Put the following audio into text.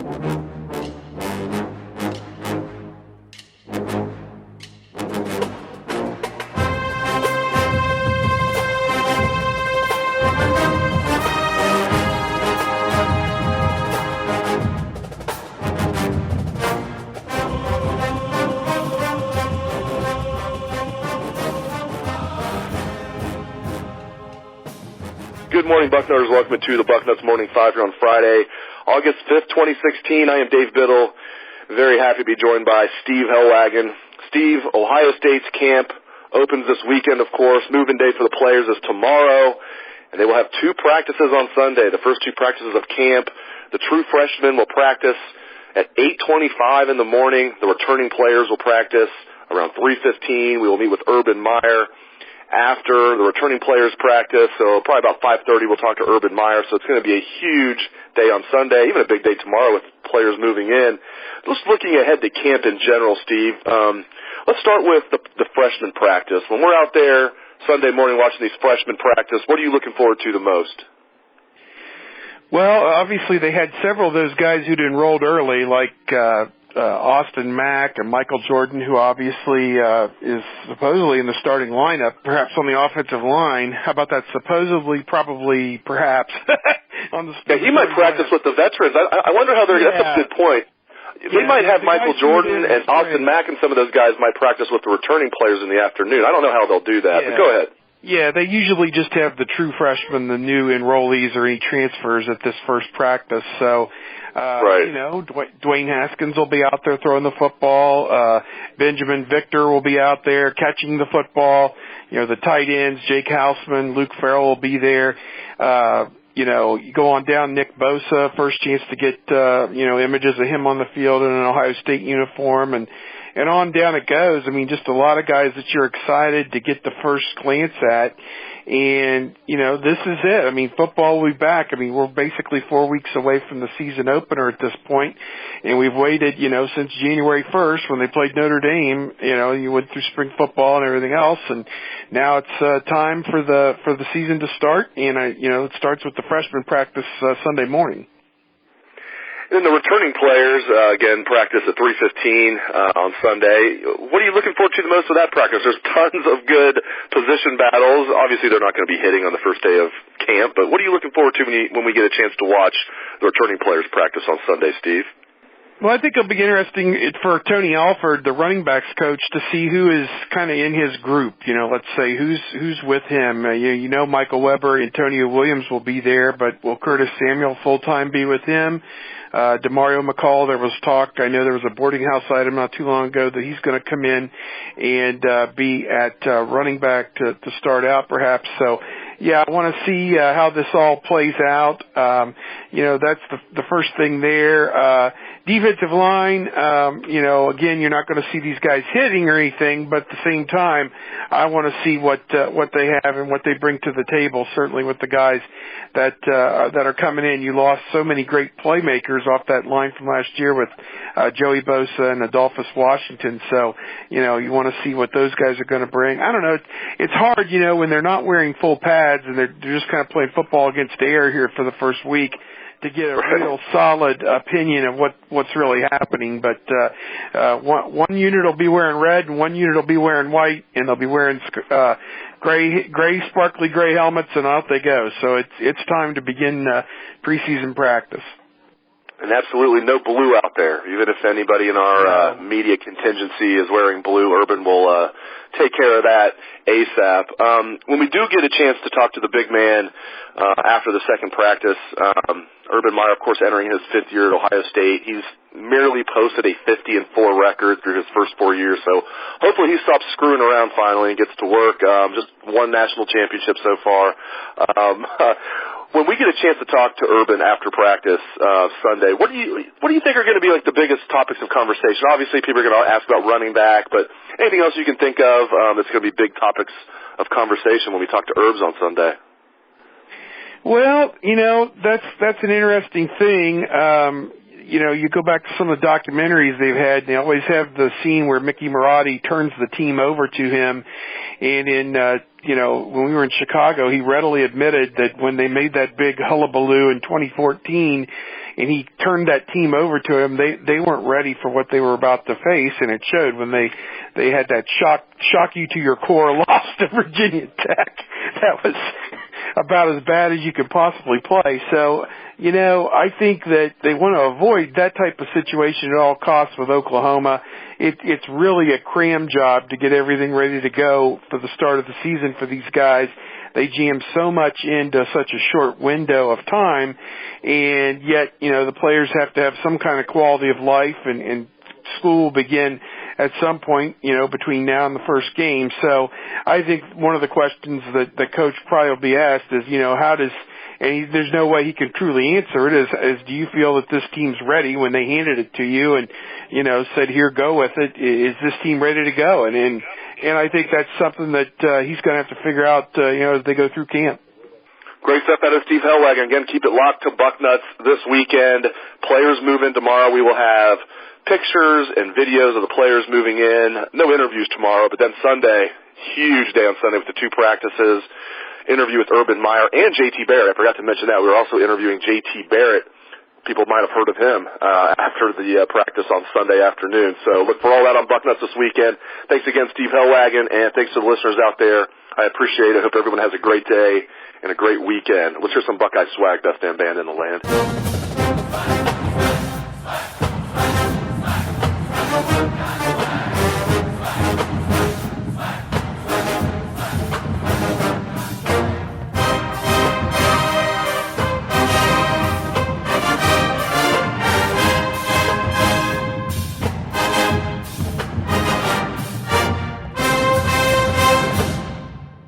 Good morning, Bucknutters. Welcome to the Bucknuts Morning Five here on Friday, August 5th, 2016. I am Dave Biddle. Very happy to be joined by Steve Helwagen. Steve, Ohio State's camp opens this weekend, of course. Move-in day for the players is tomorrow, and they will have two practices on Sunday, the first two practices of camp. The true freshmen will practice at 8:25 in the morning. The returning players will practice around 3:15. We will meet with Urban Meyer after the returning players practice, so probably about 5:30 we'll talk to Urban Meyer. So it's going to be a huge day on Sunday, even a big day tomorrow with players moving in. Just looking ahead to camp in general, Steve, let's start with the freshman practice. When we're out there Sunday morning watching these freshmen practice, what are you looking forward to the most? Well, obviously they had several of those guys who'd enrolled early, like Austin Mack and Michael Jordan, who obviously is supposedly in the starting lineup, perhaps on the offensive line. How about that? Supposedly, probably, perhaps. On the he might practice with the veterans. I wonder how they're. That's a good point. They might have Michael Jordan and Austin Mack, and some of those guys might practice with the returning players in the afternoon. I don't know how they'll do that, but go ahead. Yeah, they usually just have the true freshmen, the new enrollees, or any transfers at this first practice. So, you know, Dwayne Haskins will be out there throwing the football. Benjamin Victor will be out there catching the football. You know, the tight ends, Jake Houseman, Luke Farrell will be there. You know, you go on down, Nick Bosa, first chance to get, images of him on the field in an Ohio State uniform, and on down it goes. I mean, just a lot of guys that you're excited to get the first glance at. And, you know, this is it. I mean, football will be back. I mean, we're basically 4 weeks away from the season opener at this point, and we've waited, since January 1st when they played Notre Dame. You went through spring football and everything else, and now it's time for the season to start. And it starts with the freshman practice Sunday morning. And then the returning players, again, practice at 3:15 on Sunday. What are you looking forward to the most with that practice? There's tons of good position battles. Obviously, they're not going to be hitting on the first day of camp, but what are you looking forward to when we get a chance to watch the returning players practice on Sunday, Steve? Well, I think it'll be interesting for Tony Alford, the running backs coach, to see who is kind of in his group. Let's say who's with him. Michael Weber, Antonio Williams will be there, but will Curtis Samuel full-time be with him? DeMario McCall, there was talk. I know there was a boarding house item not too long ago that he's going to come in and be at running back to start out, perhaps. So, yeah, I want to see how this all plays out. That's the first thing there. Defensive line, again, you're not going to see these guys hitting or anything, but at the same time, I want to see what they have and what they bring to the table, certainly with the guys that are coming in. You lost so many great playmakers off that line from last year with Joey Bosa and Adolphus Washington. So, you want to see what those guys are going to bring. I don't know. It's hard, when they're not wearing full pads and they're just kind of playing football against air here for the first week, to get a real solid opinion of what's really happening. But one unit will be wearing red and one unit will be wearing white, and they'll be wearing sparkly gray helmets, and out they go. So it's time to begin preseason practice. And absolutely no blue out there. Even if anybody in our media contingency is wearing blue, Urban will take care of that ASAP. When we do get a chance to talk to the big man after the second practice, Urban Meyer, of course, entering his fifth year at Ohio State. He's merely posted a 50-4 record through his first 4 years, so hopefully he stops screwing around finally and gets to work. Just one national championship so far. When we get a chance to talk to Urban after practice Sunday, what do you think are going to be like the biggest topics of conversation? Obviously, people are going to ask about running back, but anything else you can think of that's going to be big topics of conversation when we talk to Urbs on Sunday? Well, that's an interesting thing. You go back to some of the documentaries they've had, and they always have the scene where Mickey Marotti turns the team over to him. And when we were in Chicago, he readily admitted that when they made that big hullabaloo in 2014, and he turned that team over to him, they weren't ready for what they were about to face, and it showed when they had that shock you to your core loss to Virginia Tech. That was about as bad as you could possibly play. So, I think that they want to avoid that type of situation at all costs with Oklahoma. It's really a cram job to get everything ready to go for the start of the season for these guys. They jam so much into such a short window of time, and yet, the players have to have some kind of quality of life, and school will begin at some point, between now and the first game. So I think one of the questions that the coach probably will be asked is, there's no way he can truly answer it, is do you feel that this team's ready when they handed it to you and, said, here, go with it? Is this team ready to go? And I think that's something that he's going to have to figure out, as they go through camp. Great stuff out of Steve Helwagen. Again, keep it locked to Bucknuts this weekend. Players move in tomorrow. We will have pictures and videos of the players moving in. No interviews tomorrow, but then Sunday, huge day on Sunday with the 2 practices. Interview with Urban Meyer and J.T. Barrett. I forgot to mention that. We were also interviewing J.T. Barrett. People might have heard of him after the practice on Sunday afternoon. So look for all that on Bucknuts this weekend. Thanks again, Steve Helwagen, and thanks to the listeners out there. I appreciate it. I hope everyone has a great day and a great weekend. Let's hear some Buckeye swag, best damn band in the land.